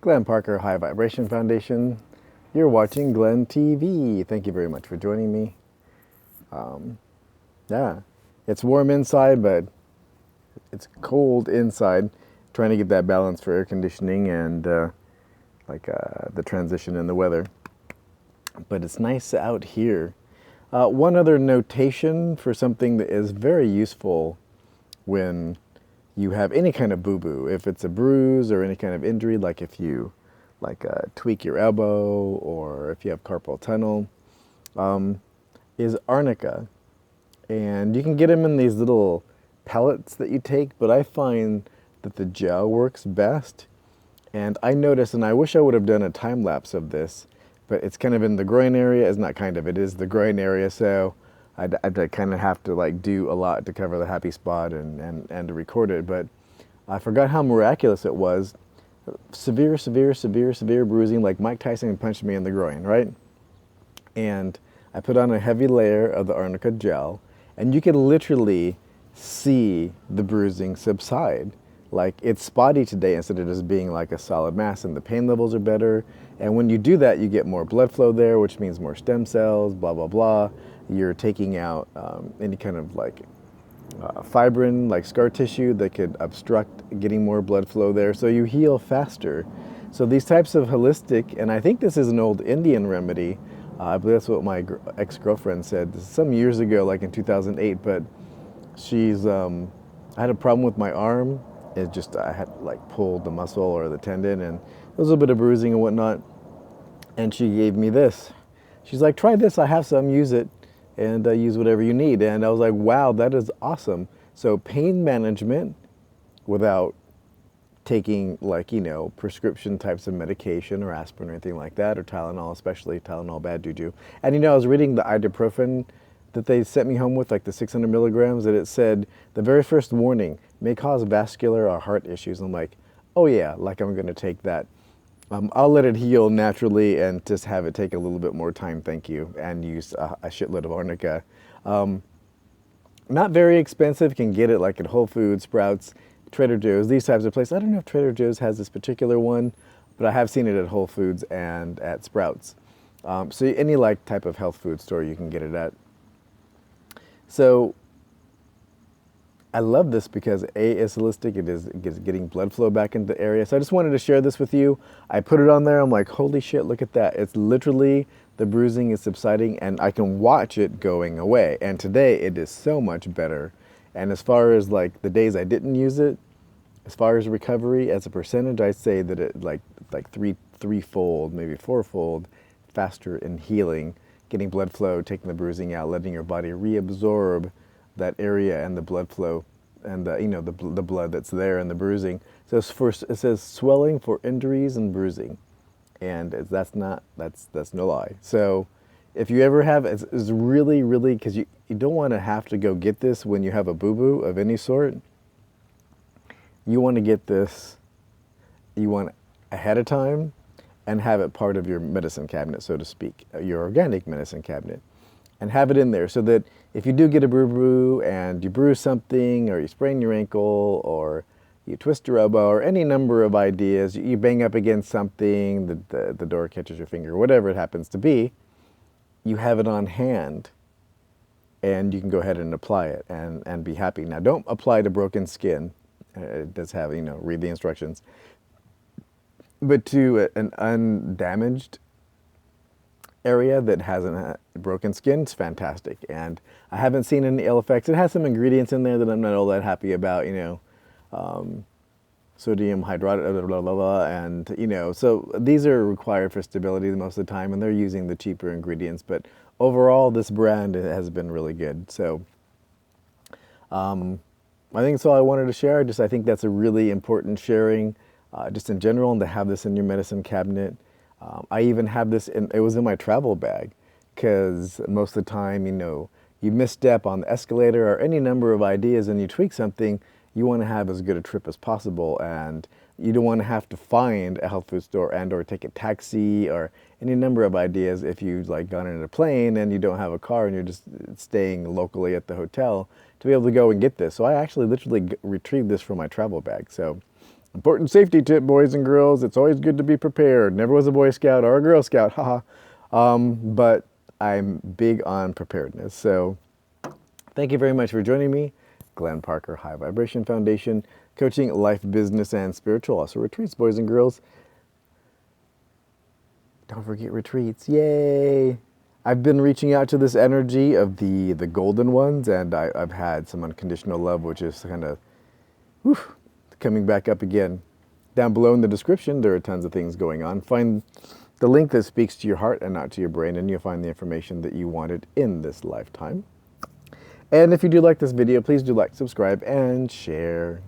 Glenn Parker, High Vibration Foundation. You're watching Glenn TV. Thank you very much for joining me. Yeah, it's warm inside, but it's cold inside. Trying to get that balance for air conditioning and the transition in the weather. But it's nice out here. One other notation for something that is very useful when you have any kind of boo-boo, if it's a bruise or any kind of injury, like if you tweak your elbow or if you have carpal tunnel, is Arnica. And you can get them in these little pellets that you take, but I find that the gel works best. And I noticed, and I wish I would have done a time lapse of this, but it's kind of in the groin area. It's not kind of, it is the groin area, so I'd kind of have to do a lot to cover the happy spot and to record it. But I forgot how miraculous it was. Severe bruising, like Mike Tyson punched me in the groin, right? And I put on a heavy layer of the Arnica gel, and you can literally see the bruising subside. Like, it's spotty today instead of just being like a solid mass, and the pain levels are better. And when you do that, you get more blood flow there, which means more stem cells, blah, blah, blah. You're taking out any kind of fibrin, like scar tissue that could obstruct getting more blood flow there. So you heal faster. So these types of holistic, and I think this is an old Indian remedy. I believe that's what my ex-girlfriend said some years ago, like in 2008, but I had a problem with my arm. I had pulled the muscle or the tendon, and there was a little bit of bruising and whatnot. And she gave me this. She's like, try this, I have some, use it, and use whatever you need. And I was like, wow, that is awesome. So pain management without taking prescription types of medication or aspirin or anything like that, or Tylenol, especially Tylenol, bad juju. And I was reading the ibuprofen that they sent me home with, like the 600 milligrams, that it said the very first warning may cause vascular or heart issues. I'm like, oh yeah, I'm going to take that. I'll let it heal naturally and just have it take a little bit more time, thank you, and use a shitload of Arnica. Not very expensive, can get it at Whole Foods, Sprouts, Trader Joe's, these types of places. I don't know if Trader Joe's has this particular one, but I have seen it at Whole Foods and at Sprouts. So any type of health food store you can get it at. So I love this because A, it's holistic, it is getting blood flow back into the area. So I just wanted to share this with you. I put it on there, I'm like, holy shit, look at that. It's literally, the bruising is subsiding and I can watch it going away. And today it is so much better. And as far as the days I didn't use it, as far as recovery as a percentage, I say that it threefold, maybe fourfold faster in healing, getting blood flow, taking the bruising out, letting your body reabsorb that area and the blood flow and the blood that's there and the bruising. So it says swelling for injuries and bruising, and that's no lie. So if you ever have, it's really because you don't want to have to go get this when you have a boo-boo of any sort. You want to get this, you want ahead of time and have it part of your medicine cabinet, so to speak, your organic medicine cabinet, and have it in there so that if you do get a boo-boo and you bruise something or you sprain your ankle or you twist your elbow or any number of ideas, you bang up against something, the door catches your finger, whatever it happens to be, you have it on hand and you can go ahead and apply it and be happy. Now, don't apply to broken skin. It does have, read the instructions. But to an undamaged area that hasn't broken skin, it's fantastic. And I haven't seen any ill effects. It has some ingredients in there that I'm not all that happy about, sodium hydroxide, blah, blah, blah, and, so these are required for stability most of the time, and they're using the cheaper ingredients. But overall, this brand has been really good. So I think that's all I wanted to share. I think that's a really important sharing, just in general, and to have this in your medicine cabinet. I even have this, it was in my travel bag, because most of the time, you misstep on the escalator or any number of ideas and you tweak something, you want to have as good a trip as possible, and you don't want to have to find a health food store and or take a taxi or any number of ideas if you've gone in a plane and you don't have a car and you're just staying locally at the hotel to be able to go and get this. So I actually literally retrieved this from my travel bag. So Important safety tip, boys and girls. It's always good to be prepared. Never was a Boy Scout or a Girl Scout, haha. But I'm big on preparedness. So thank you very much for joining me. Glenn Parker, High Vibration Foundation, coaching life, business, and spiritual. Also retreats, boys and girls. Don't forget retreats. Yay! I've been reaching out to this energy of the golden ones, and I've had some unconditional love, which is kind of coming back up again. Down below in the description, there are tons of things going on. Find the link that speaks to your heart and not to your brain, and you'll find the information that you wanted in this lifetime. And if you do like this video, please do like, subscribe, and share.